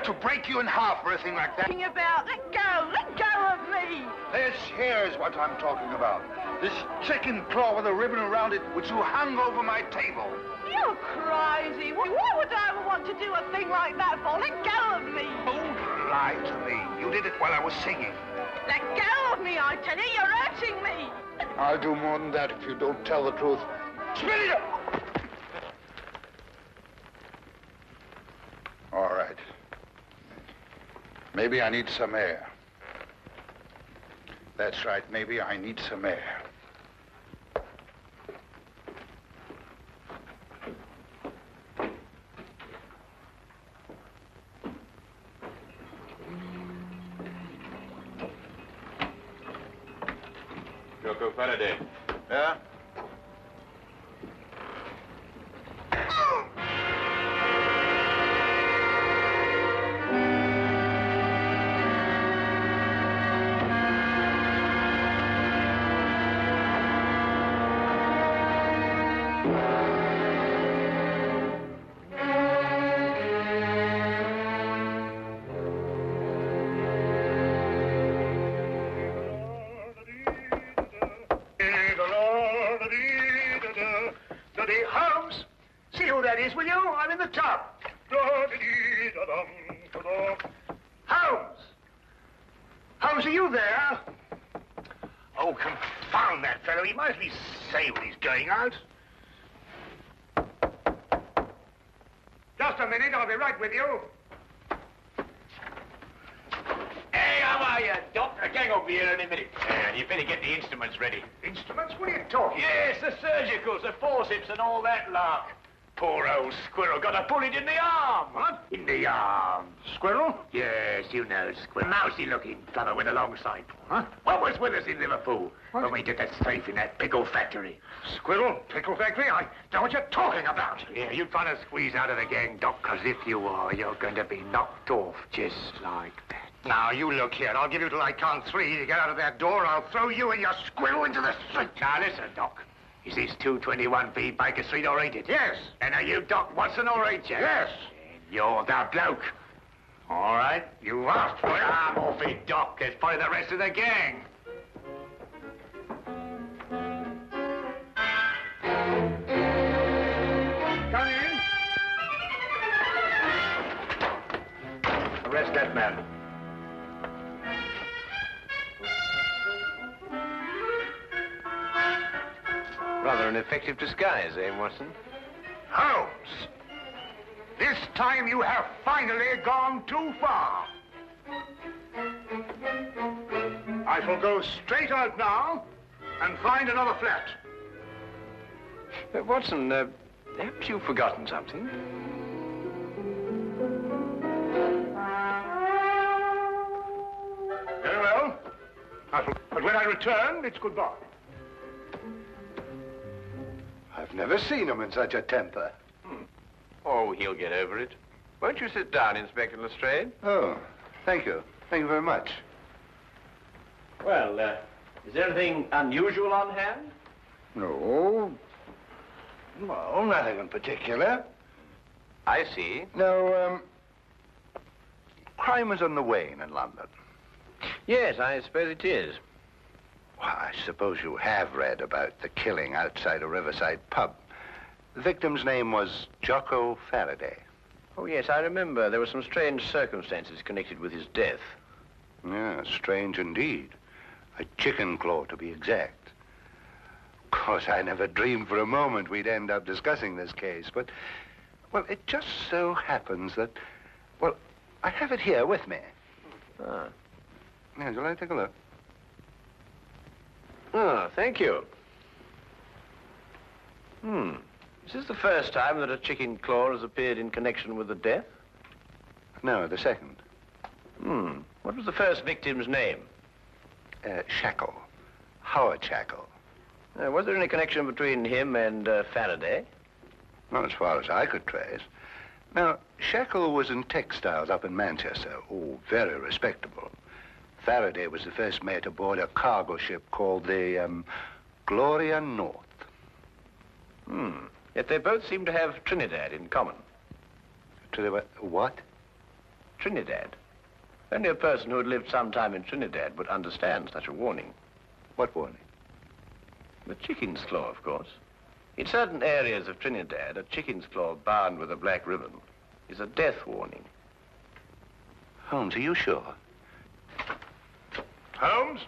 had to break you in half for a thing like that. Talking about? Let go of me. This here's what I'm talking about. This chicken claw with a ribbon around it, which you hung over my table. You're crazy. Why would I ever want to do a thing like that for? Let go of me. Don't lie to me. You did it while I was singing. Let go of me, I tell you. You're hurting me. I'll do more than that if you don't tell the truth. Spit it up! All right. Maybe I need some air. That's right. Maybe I need some air. Joko Faraday. Yeah? Holmes, see who that is, will you? I'm in the top. Holmes! Holmes, are you there? Oh, confound that fellow. He might as well say when he's going out. Just a minute, I'll be right with you. Hey, how are you, Doc? Gang over here in a minute. And you better get the instruments ready. Instruments? What are you talking Yes, the surgicals, the forceps and all that lark. Poor old squirrel got a bullet in the arm. What? In the arm. Squirrel? Yes, you know, squirrel. Mousy-looking fellow with a long sight. Huh? What was with us in Liverpool What? when we did that strafe in that pickle factory? Squirrel? Pickle factory? I don't know what you're talking about. Yeah, you trying to squeeze out of the gang, Doc, because if you are, you're going to be knocked off just like that. Now, you look here. I'll give you till I count 3 to get out of that door. I'll throw you and your squirrel into the street. Now, listen, Doc. Is this 221B Baker Street or ain't it? Yes. And are you Doc Watson or ain't you? Yes. And you're the bloke. All right, you asked for it. I'm off it, Doc. There's probably the rest of the gang. Come in. Arrest that man. Rather an effective disguise, eh, Watson? Holmes, this time you have finally gone too far. I shall go straight out now and find another flat. Watson, haven't you forgotten something? Very well. But when I return, it's goodbye. I've never seen him in such a temper. Oh, he'll get over it. Won't you sit down, Inspector Lestrade? Oh, thank you. Thank you very much. Well, is there anything unusual on hand? No. Well, nothing in particular. I see. No, crime is on the wane in London. Yes, I suppose it is. Well, I suppose you have read about the killing outside a riverside pub. The victim's name was Jocko Faraday. Oh, yes, I remember. There were some strange circumstances connected with his death. Yeah, strange indeed. A chicken claw, to be exact. Of course, I never dreamed for a moment we'd end up discussing this case, but, well, it just so happens that, well, I have it here with me. Ah. Yeah, would you like to take a look? Oh, thank you. Is this the first time that a chicken claw has appeared in connection with the death? No, the second. What was the first victim's name? Shackle. Howard Shackle. Was there any connection between him and Faraday? Not as far as I could trace. Now, Shackle was in textiles up in Manchester. Oh, very respectable. Faraday was the first mate aboard a cargo ship called the, Gloria North. Yet they both seem to have Trinidad in common. What? Trinidad. Only a person who had lived some time in Trinidad would understand such a warning. What warning? The chicken's claw, of course. In certain areas of Trinidad, a chicken's claw bound with a black ribbon is a death warning. Holmes, are you sure? Holmes?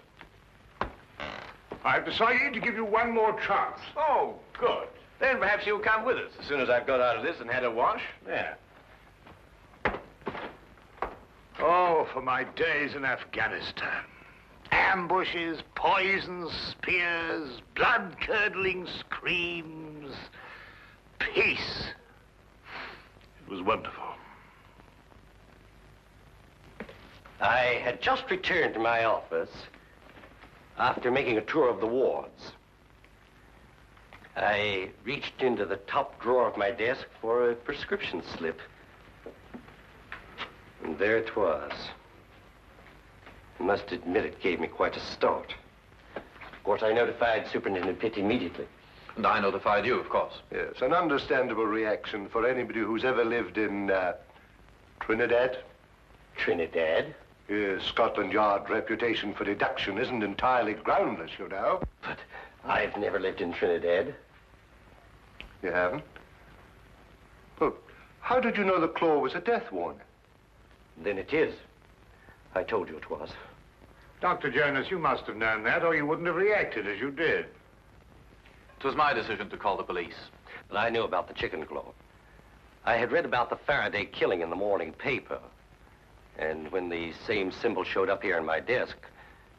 I've decided to give you one more chance. Oh, good. Then perhaps you'll come with us as soon as I've got out of this and had a wash. Yeah. Oh, for my days in Afghanistan. Ambushes, poisons, spears, blood-curdling screams. Peace. It was wonderful. I had just returned to my office after making a tour of the wards. I reached into the top drawer of my desk for a prescription slip. And there it was. I must admit it gave me quite a start. Of course, I notified Superintendent Pitt immediately. And I notified you, of course. Yes, an understandable reaction for anybody who's ever lived in Trinidad. Trinidad? Yes, Scotland Yard reputation for deduction isn't entirely groundless, you know. But I've never lived in Trinidad. You haven't? Well, how did you know the claw was a death warning? Then it is. I told you it was. Dr. Jonas, you must have known that, or you wouldn't have reacted as you did. It was my decision to call the police. But I knew about the chicken claw. I had read about the Faraday killing in the morning paper. And when the same symbol showed up here on my desk,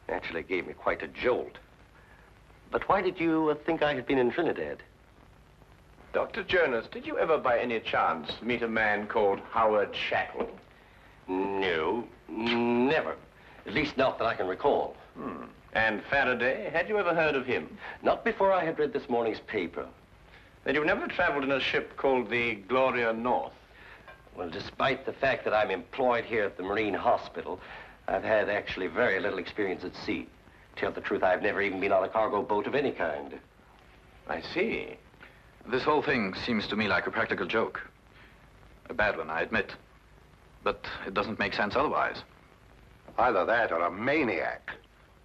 naturally it gave me quite a jolt. But why did you think I had been in Trinidad? Dr. Jonas, did you ever by any chance meet a man called Howard Shackle? No, never. At least not that I can recall. And Faraday, had you ever heard of him? Not before I had read this morning's paper. Then you've never traveled in a ship called the Gloria North? Well, despite the fact that I'm employed here at the Marine Hospital, I've had actually very little experience at sea. To tell the truth, I've never even been on a cargo boat of any kind. I see. This whole thing seems to me like a practical joke. A bad one, I admit. But it doesn't make sense otherwise. Either that or a maniac.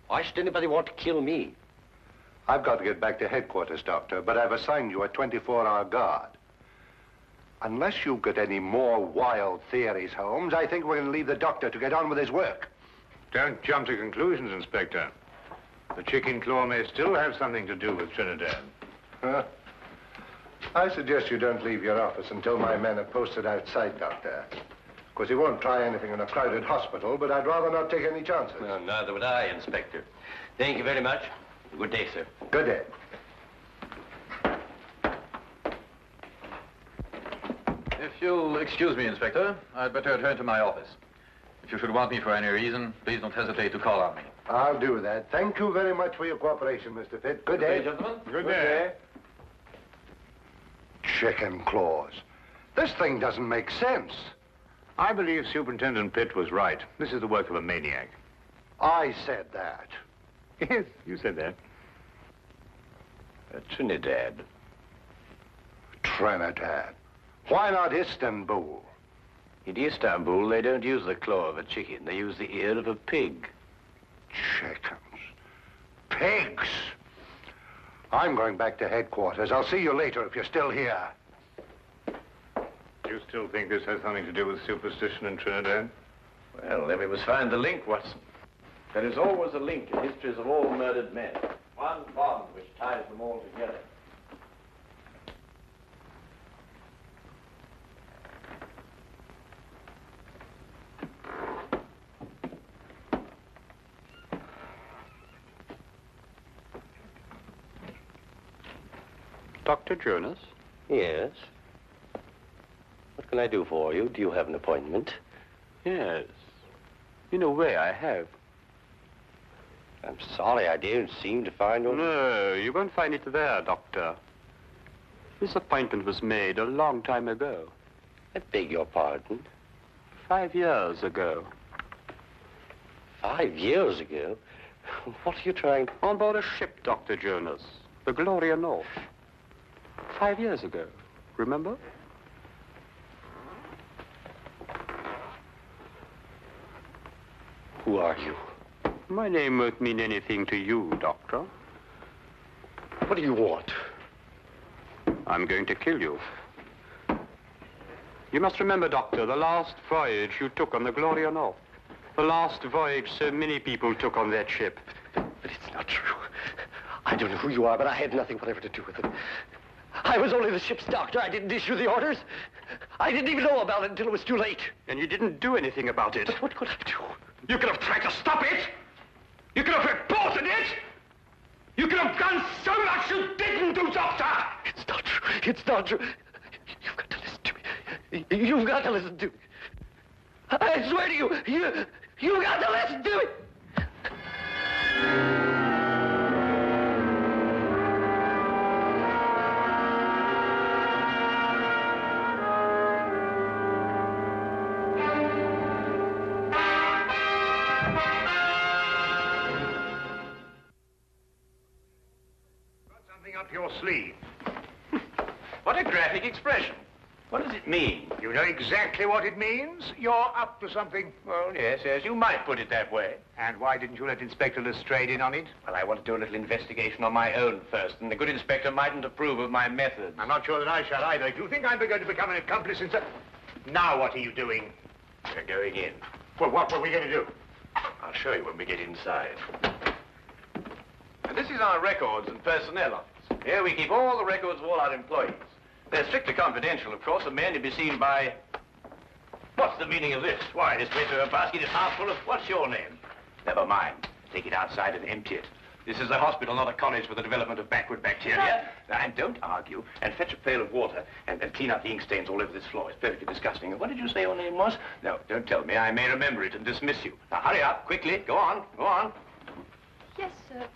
Why should anybody want to kill me? I've got to get back to headquarters, Doctor, but I've assigned you a 24-hour guard. Unless you've got any more wild theories, Holmes, I think we're going to leave the doctor to get on with his work. Don't jump to conclusions, Inspector. The chicken claw may still have something to do with Trinidad. Huh? I suggest you don't leave your office until my men are posted outside, Doctor. Of course, he won't try anything in a crowded hospital, but I'd rather not take any chances. No, neither would I, Inspector. Thank you very much. Good day, sir. Good day. If you'll excuse me, Inspector, I'd better return to my office. If you should want me for any reason, please don't hesitate to call on me. I'll do that. Thank you very much for your cooperation, Mr. Pitt. Good day. Gentlemen. Good day. Chicken claws. This thing doesn't make sense. I believe Superintendent Pitt was right. This is the work of a maniac. I said that. Yes, you said that. Trinidad. Trinidad. Why not Istanbul? In Istanbul, they don't use the claw of a chicken. They use the ear of a pig. Chickens. Pigs. I'm going back to headquarters. I'll see you later if you're still here. You still think this has something to do with superstition in Trinidad? Well, then we must find the link, Watson. There is always a link in histories of all murdered men. One bond which ties them all together. Dr. Jonas? Yes. What can I do for you? Do you have an appointment? Yes. In a way, I have. I'm sorry, I didn't seem to find one. No, you won't find it there, Doctor. This appointment was made a long time ago. I beg your pardon. 5 years ago. 5 years ago? What are you trying to... On board a ship, Dr. Jonas. The Gloria North. 5 years ago. Remember? Who are you? My name won't mean anything to you, Doctor. What do you want? I'm going to kill you. You must remember, Doctor, the last voyage you took on the Gloria North. The last voyage so many people took on that ship. But it's not true. I don't know who you are, but I had nothing whatever to do with it. I was only the ship's doctor. I didn't issue the orders. I didn't even know about it until it was too late. And you didn't do anything about it. But what could I do? You could have tried to stop it. You could have reported it. You could have done so much you didn't do, Doctor. It's not true. It's not true. You've got to listen to me. You've got to listen to me. I swear to you, you've got to listen to me. Up your sleeve. What a graphic expression. What does it mean? You know exactly what it means. You're up to something. Well, yes, you might put it that way. And why didn't you let Inspector Lestrade in on it? Well, I want to do a little investigation on my own first, and the good inspector mightn't approve of my methods. I'm not sure that I shall either. If you think I'm going to become an accomplice in such... Now what are you doing? We're going in. Well, what were we going to do? I'll show you when we get inside. And this is our records and personnel office. Here we keep all the records of all our employees. They're strictly confidential, of course, and may only be seen by... What's the meaning of this? Why, this paper basket is half full of... What's your name? Never mind. Take it outside and empty it. This is a hospital, not a college for the development of backward bacteria. And don't argue, and fetch a pail of water, and clean up the ink stains all over this floor. It's perfectly disgusting. And what did you say your name was? No, don't tell me. I may remember it and dismiss you. Now, hurry up, quickly. Go on, go on. Yes, sir.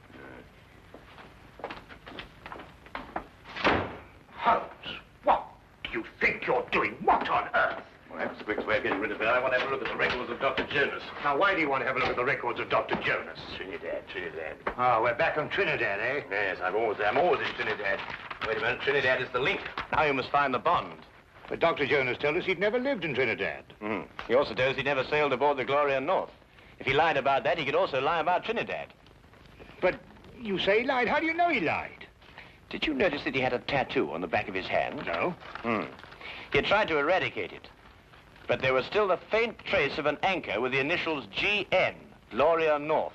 Holmes, what do you think you're doing? What on earth? Well, that's the quickest way of getting rid of her. I want to have a look at the records of Dr. Jonas. Now, why do you want to have a look at the records of Dr. Jonas? Trinidad. Oh, we're back on Trinidad, eh? Yes, I'm always in Trinidad. Wait a minute, Trinidad is the link. Now you must find the bond. But Dr. Jonas told us he'd never lived in Trinidad. He also told us he never sailed aboard the Gloria North. If he lied about that, he could also lie about Trinidad. But you say he lied. How do you know he lied? Did you notice that he had a tattoo on the back of his hand? No. He had tried to eradicate it. But there was still the faint trace of an anchor with the initials GN, Gloria North.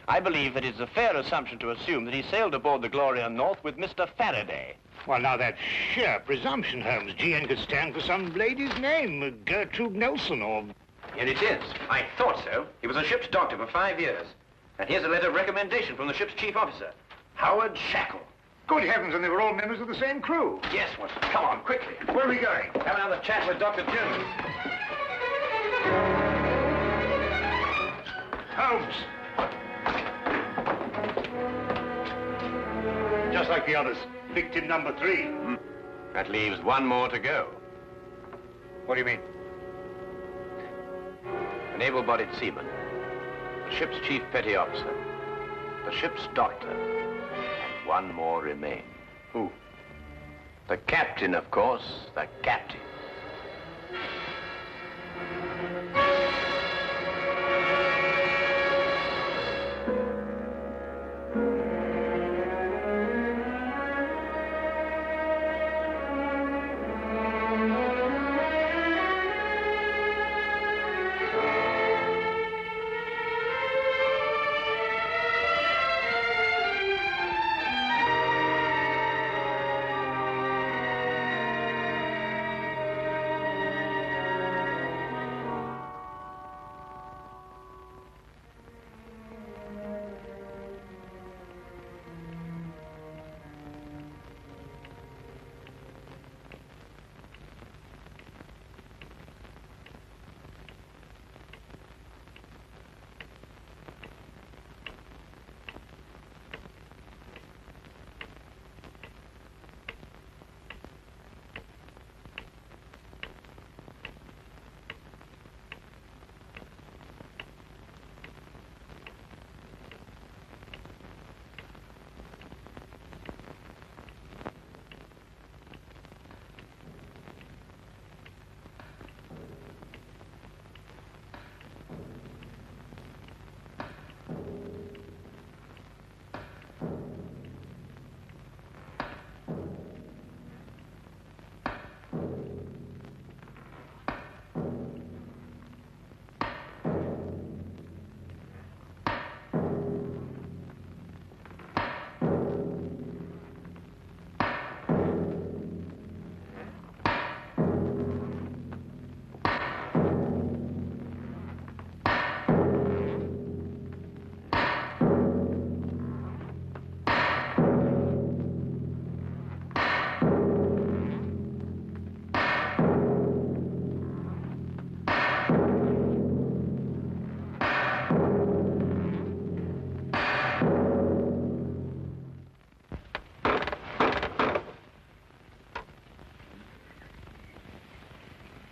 I believe that it's a fair assumption to assume that he sailed aboard the Gloria North with Mr. Faraday. Well, now, that's sheer presumption, Holmes. GN could stand for some lady's name, Gertrude Nelson, or... Here it is. I thought so. He was a ship's doctor for 5 years. And here's a letter of recommendation from the ship's chief officer, Howard Shackle. Good heavens, and they were all members of the same crew. Yes, Watson. Come on, quickly. Where are we going? Have another chat with Dr. Jones. Holmes! Just like the others. Victim number 3. That leaves one more to go. What do you mean? An able-bodied seaman, the ship's chief petty officer, the ship's doctor, and one more remain. Who? The captain, of course, the captain.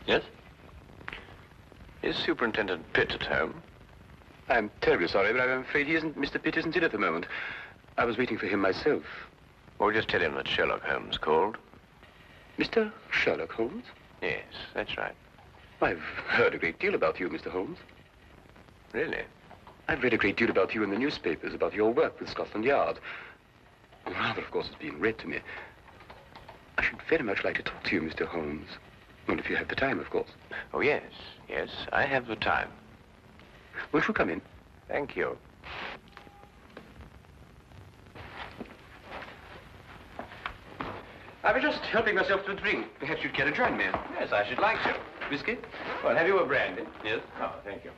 Yes? Is Superintendent Pitt at home? I'm terribly sorry, but I'm afraid Mr. Pitt isn't in at the moment. I was waiting for him myself. Well, just tell him that Sherlock Holmes called. Mr. Sherlock Holmes? Yes, that's right. I've heard a great deal about you, Mr. Holmes. Really? I've read a great deal about you in the newspapers, about your work with Scotland Yard. Rather, of course, it's being read to me. I should very much like to talk to you, Mr. Holmes. Well, if you have the time, of course. Oh, yes, yes, I have the time. Won't you come in? Thank you. I was just helping myself to a drink. Perhaps you'd care to join me. Yes, I should like to. Whiskey? Well, have you a brandy? Yes. Oh, thank you.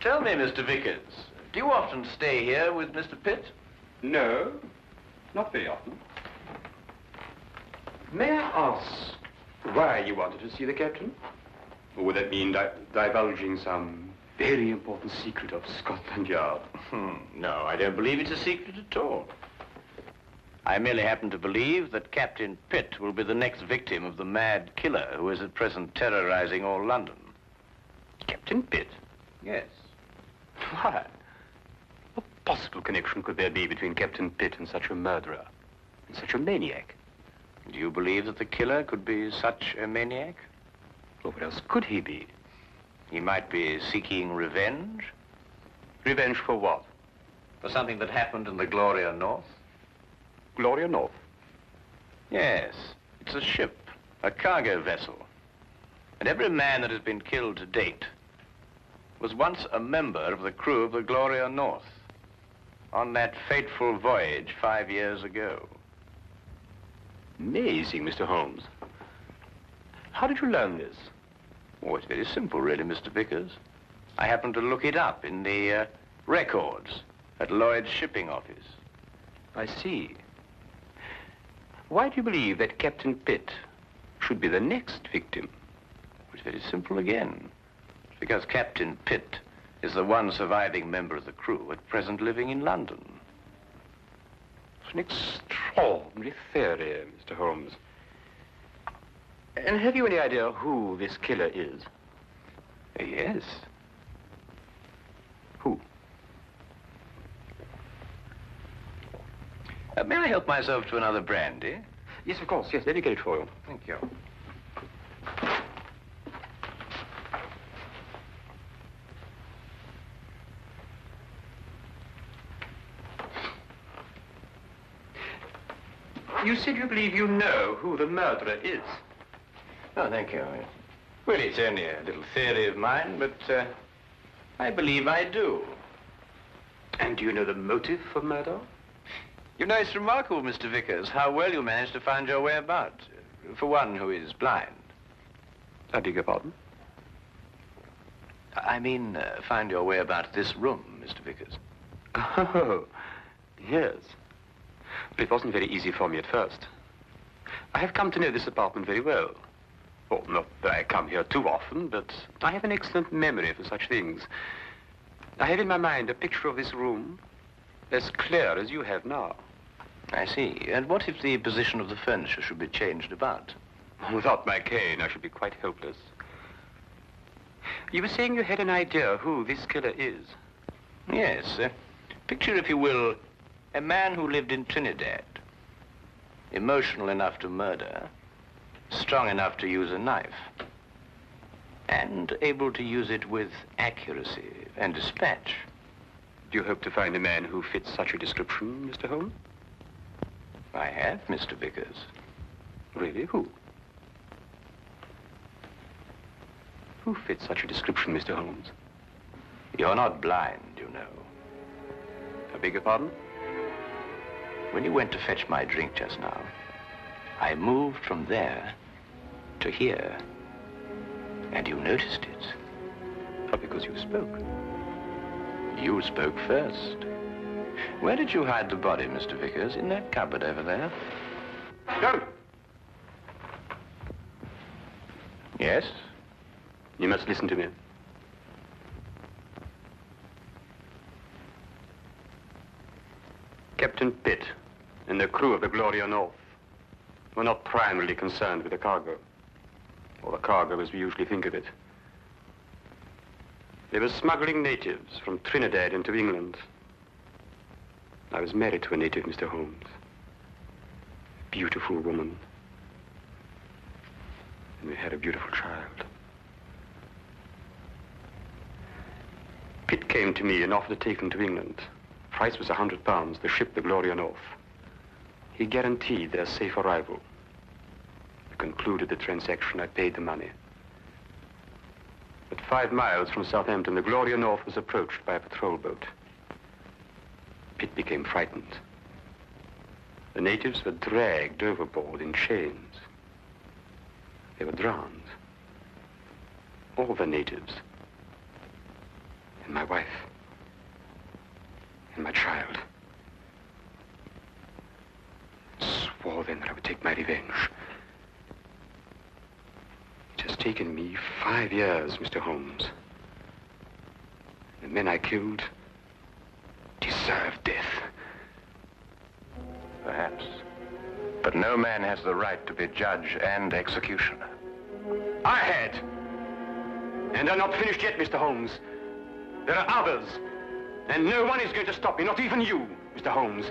Tell me, Mr. Vickers, do you often stay here with Mr. Pitt? No, not very often. May I ask why you wanted to see the captain? Or would that mean divulging some very important secret of Scotland Yard? No, I don't believe it's a secret at all. I merely happen to believe that Captain Pitt will be the next victim of the mad killer who is at present terrorizing all London. Captain Pitt? Yes. Why? What possible connection could there be between Captain Pitt and such a murderer, and such a maniac? Do you believe that the killer could be such a maniac? Well, what else could he be? He might be seeking revenge. Revenge for what? For something that happened in the Gloria North. Gloria North? Yes, it's a ship, a cargo vessel. And every man that has been killed to date was once a member of the crew of the Gloria North on that fateful voyage 5 years ago. Amazing, Mr. Holmes. How did you learn this? Oh, it's very simple, really, Mr. Vickers. I happened to look it up in the records at Lloyd's shipping office. I see. Why do you believe that Captain Pitt should be the next victim? It's very simple again. It's because Captain Pitt is the one surviving member of the crew at present living in London. It's an extraordinary theory, Mr. Holmes. And have you any idea who this killer is? Yes. Who? May I help myself to another brandy? Yes, of course. Yes, let me get it for you. Thank you. You said you believe you know who the murderer is. Oh, thank you. Well, it's only a little theory of mine, but I believe I do. And do you know the motive for murder? You know, it's remarkable, Mr. Vickers, how well you managed to find your way about, for one who is blind. I beg your pardon? I mean, find your way about this room, Mr. Vickers. Oh, yes. But it wasn't very easy for me at first. I have come to know this apartment very well. Well, not that I come here too often, but I have an excellent memory for such things. I have in my mind a picture of this room as clear as you have now. I see. And what if the position of the furniture should be changed about? Without my cane, I should be quite helpless. You were saying you had an idea who this killer is. Yes. Picture, if you will, a man who lived in Trinidad. Emotional enough to murder, strong enough to use a knife, and able to use it with accuracy and dispatch. Do you hope to find a man who fits such a description, Mr. Holmes? I have, Mr. Vickers. Really? Who? Who fits such a description, Mr. Holmes? You're not blind, you know. I beg your pardon? When you went to fetch my drink just now, I moved from there to here, and you noticed it. Oh, because you spoke. You spoke first. Where did you hide the body, Mr. Vickers? In that cupboard over there? Don't! Yes? You must listen to me. Captain Pitt and the crew of the Gloria North were not primarily concerned with the cargo, or the cargo as we usually think of it. They were smuggling natives from Trinidad into England. I was married to a native, Mr. Holmes. Beautiful woman. And we had a beautiful child. Pitt came to me and offered to take them to England. Price was £100, the ship, the Gloria North. He guaranteed their safe arrival. We concluded the transaction. I paid the money. At 5 miles from Southampton, the Gloria North was approached by a patrol boat. Pitt became frightened. The natives were dragged overboard in chains. They were drowned. All the natives. And my wife. And my child. Swore then that I would take my revenge. It has taken me 5 years, Mr. Holmes. The men I killed deserved death. Perhaps. But no man has the right to be judge and executioner. I had. And I'm not finished yet, Mr. Holmes. There are others. And no one is going to stop me, not even you, Mr. Holmes.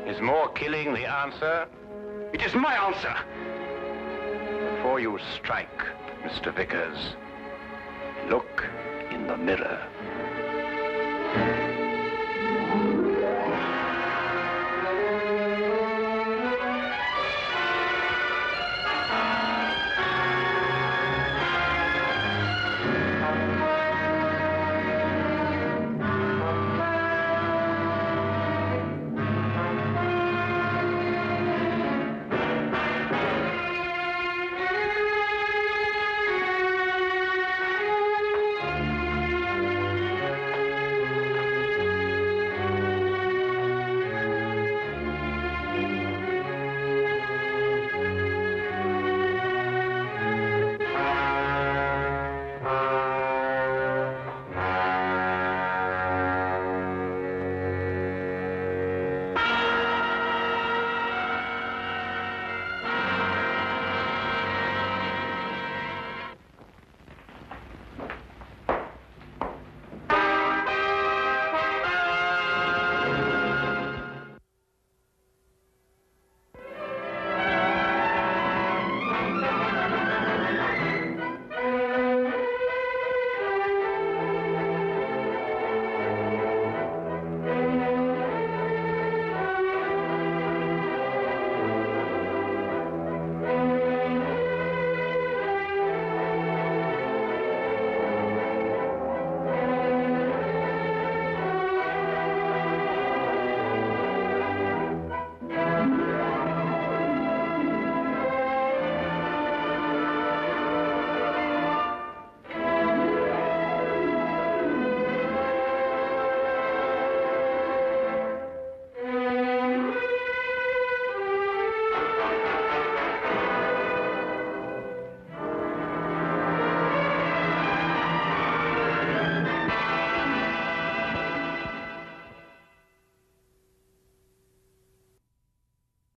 Is more killing the answer? It is my answer. Before you strike, Mr. Vickers, look in the mirror.